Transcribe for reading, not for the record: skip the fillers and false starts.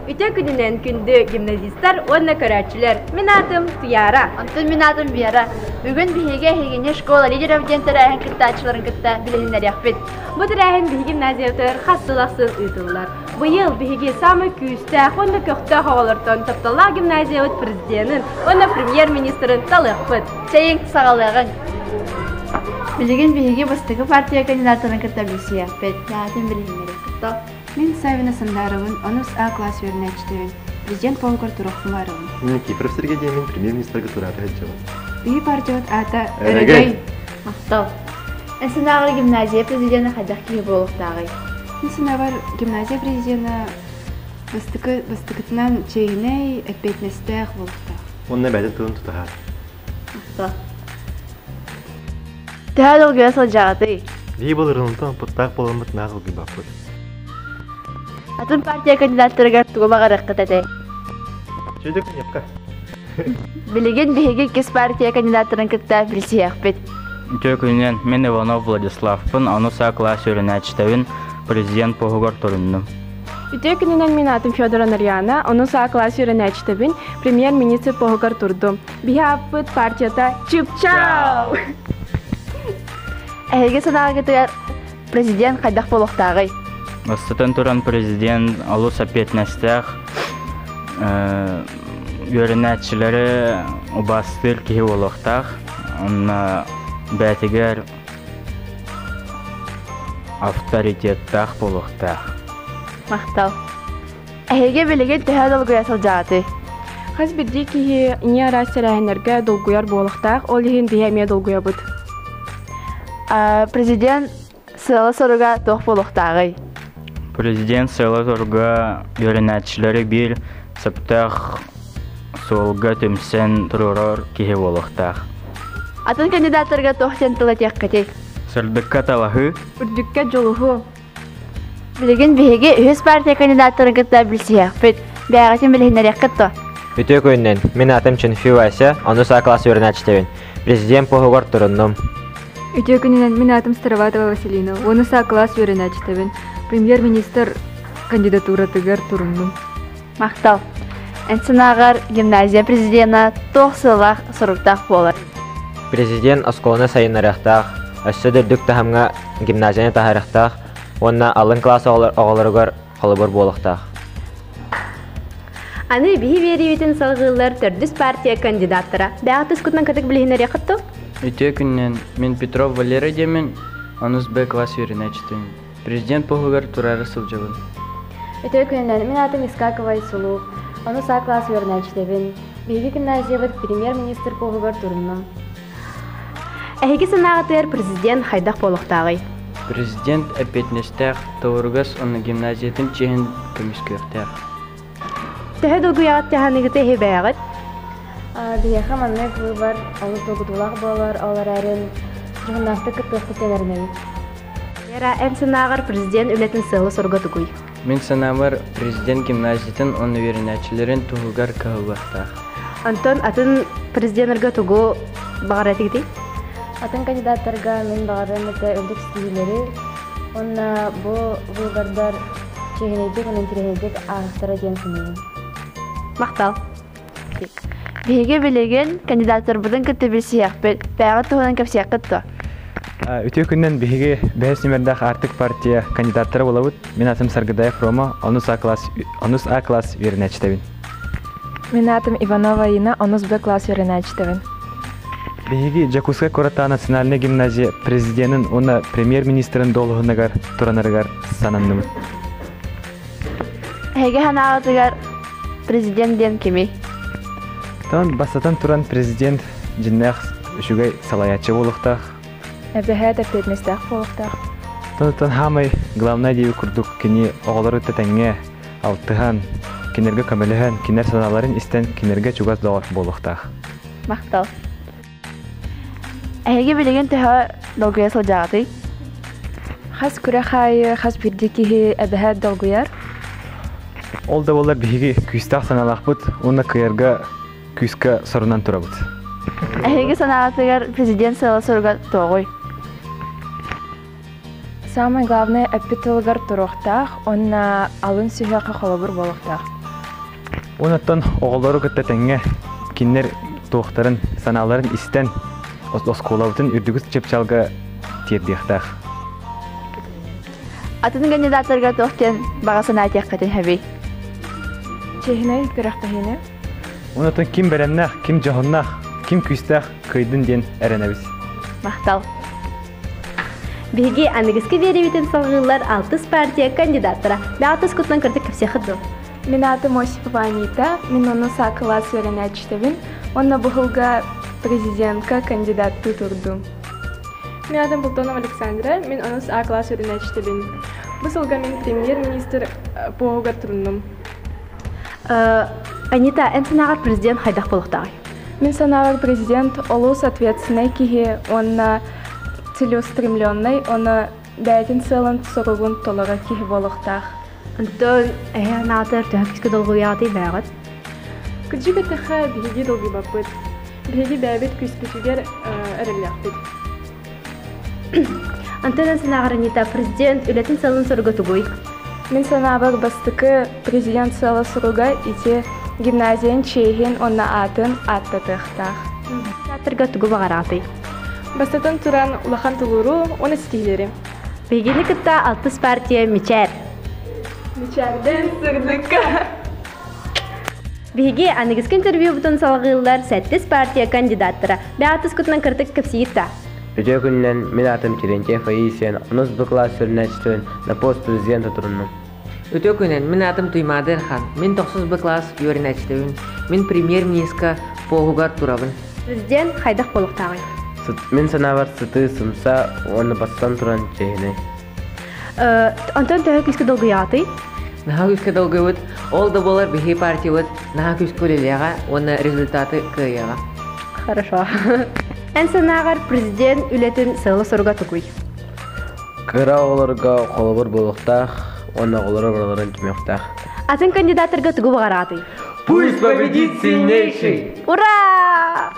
Үтө күнүнен күндү гимназисттар, онна көрәтчилер. Мен атым Туяра. Антон мен атым Вера. Бүгін биһиге хегене школа лидеров дентарайын кыттачыларын кытта билинер яхпет. Бу тирәһен биһиги гимназиятыр хастылаксыл ыйтылар. Быйыл биһиги самы күстә, онна көктә хавалартан таптала гимназият президентын, онна премьер-министрын талыппыт. Сәйін сағалығын. Билеген биһиге бастығы партия кандидатының кытта билси яхпет. Ятын билинер кытта. Мен Савина Сандаровын, онус А класс вернәчтевен. Президент полгар турахмарым. Никифоров Сергей Демин, премьер-министр Гатурата Хаджава. Бии партият ата Эрегей. Мақтал. Әсінағыр гимназия президенті қадақ кейі болуқтағы. Несінавар гимназия президенті бастықытынан чейіней әппетнестәқ болуқтағы. Онна бәді тұлын тұтағар. Мақтал. Тәәд олгыя сыл жағаты. Бей бол ұрынылтан пұттақ болымыт нағыл гүбақпыр. Атын партия кандидаттырығар туғымағар әққыт әтей. Чөйді күн япқа. Билеген биһиге кес партия кандидаттырын кытта билси яхпет. Төкүнен мен Иванов Владиславпын, анус А класс өрінәчтәвін президент похугар турынным. Үтө күнүнен мен атым Федора Нарьяна, онус А класс өрінәчтәвін премьер-министр похугар турдум. Биһи аппыт партията Чуп-чау! Әйге санағытығар президент қайдақ болуқтағы. Ыстытын туран президент алус апетнәстәқ өрінәтчілері убастыр кихи олықтақ. Онна бәтігер авторитеттақ болуқтақ. Мақтал. Әйге билеген төхәд олгыя сыл жағаты. Хас бірді кейі не арас сәрәхінерге долгуяр болықтақ, ол ехін бейәме долгуя бұд. Президент сылы соруға тоқ болуқтағы. Президент сылы торга өрінәтчілері бір сыптақ солға төмсен тұрырар кихи олықтақ. Атын кандидаттарға тоқтен тылы теккеті. Сырдыққа талахы, Үрдікке жолуғу. Билеген биһиге үһүс партия кандидаттарын кытта билси яхпет. Бәғатын билинер яқытты. Үтө көйүнен мен атым Чөнфи Вася, онус А класс өрнәчтәвен. Президент похугар турынным. Үтө күнүнен мен атым Староватова Василина, онус А класс вернәчтевен. Премьер-министр кандидатуратыгар турынным. Мақтал. Әнсінағар гимназия президентна тоқсылақ сұрықтақ болар. Президент осколына сайынарақтақ, өссі дүрдік тахымға гимназияны тахарықтақ, онна алын класс оғылырғар қолыбыр болықтақ. Аны биһи бери үтін салғылар төрдүс партия кандидаттара. Бәғатыс күтмен катык білігінер яқытты? Үтө күннен мен Петров Валерий Демин, анус Б класс өрінәчтәвін. Президент похугар турары сылжабын. Үтө күнүнен мен атым Искакова Исулу, онус А класс вернәчтевен. Биһиги гимназия премьер-министр похугар турынным. Әйге санағытыр президент хайдақ болуқтағы. Президент әпетнестәқ тауырғас оны гимназиятын чехін көміскөқтәқ. Тәһі долгуяғат тәханығыты хебәғыт? Бияха маннек выбор, оны тогутулақ болар, олар әрін жығыннақты кыттықты тәлерінен. Яра әм санағыр президент үлетін сылы сұрға тұғый. Мен санамыр президент гимназиятын оны өрінәчілерін тұғығар кағылақтақ. Антон атын президентлерге тұғы бағар әтігді? Атын кандидаттарға мен бағарым өте үлдік стилері, онна бұл выбордар чегенедек, онын тиренедек ағыстара денсінейін. Мақтал. Биһиге билеген кандидаттар бұдың кытты білси яқпет. Бәғат тұғынан көпсі яқытты. Үтө күннен биһиге бәһәс нөмердәх артык партия кандидаттары булабыт. Мен атым Саргадаев Рома, онус А класс вернәчтәвен. Мен атым Иванова Ина, онус Б класс вернәчтәвен. Биһиге Жакуска Кората национальная гимназия президентын, оны премьер-министрын долуғынығар туранырығар сананным. Әйге ханағытығар президент ден кеми? Тан басатан туран президент жиннәх үшігай салаячы болуқтақ. Әбәхәт әпетнестәқ болуқтақ. Тан хамай главная дейі күрдік кені оғылары тәтәңе алтыған, кенерге көміліған, кенер саналарын істен кенерге чугаз доғар болуқтақ. Мақтал. Әйге білеген түхі долгуя сылжағаты? Хас күрә қайы, хас бірді кейі әбәхәт долгуяр? Ол да болар бігі күстақ саналақ бұд, оны күйерге күскі сұрынан тұра бұд. Әйге санағатығар президент сылы сұрға тоғой? Самое главное, әппетілгар тұруқтақ, онна алын сүйеқі қолыбыр болуқтақ. Онаттан оғылары көтті тәңе кинер тоқтарын, саналарын істен осколабытын үрдігіз чепчалға тердіқтақ. Атын кандидаттарға тоқтен бағасын айтық қатын әбей. Чехіне көріқтахіне. Онаттан ким бәрәмнақ, ким жағыннақ, ким күстақ көйдің ден әрінәбіз. Мақтал. Биһиги анныгыскы беребитин салгылар 6 партия кандидаттара. Бәатыс кутнан кырдык кепсе хыдды. Мен атым Осипова Анита, мен оны са класс өренәчтебін, онна бұғылға президентка кандидатты тұрдым. Мен атым Бултонов Александра, мен оны са класс өренәчтебін. Бұл сылға мен премьер-министр бұғылға тұрдым. Анита, ән санағар президент хайдақ болықтағай? Мен санағар президент олус ответственный кихе, онна целеустремленный, онна бәйтін сылын сұрығын толыға кихе болықтақ. Антон, наатар төхкіскі долғуяты бәғыт? Күджі көттіқі бігі долғы бапыт. Бігі бәбет күспетігер әріліяқпет. Антон, ән санағар Анита, президент үлетін сылын сұрығы тұғой? Мен санағар бастықы президент сылы сұрыға ите гимназиян чейхен онна атын аттатықтақ. Театрға тұғы бағараты? Бастатын тұран улахан тұлыру, оны стилері. Бегені күтті 6 партия мечер. Мечерден сырдыққа. Биһиги анныгыск интервью бутун салгылар 7 партия кандидаттара. Бәатыс кутнан кырдык кепсиитта. Өтө күннен мен атым Терентьев Аисен, онус Б класс өрнәчтен на пост президента туруннум. Өтө күннен мен атым Туймадыр хан, мен 9 Б класс өрнәчтен, мен премьер-министрка погугар турабын. Президент хайдах болуктагы. Мен санавар сыты сымса, оны бастан туран чейне. Антон тәһә киске долгыяты. Наха күскә долгы ол да болар бихи партия вот, наха күскә лелега, оны результаты кыяга. Хорошо. Ән санагар президент үлетін сылы сұрға тұқуй. Кыра оларға қолыбыр болуқтақ, оны олары бұраларын түмектақ. Атын кандидаттарға тұғы бағараты. Пусть победит сильнейший! Ура!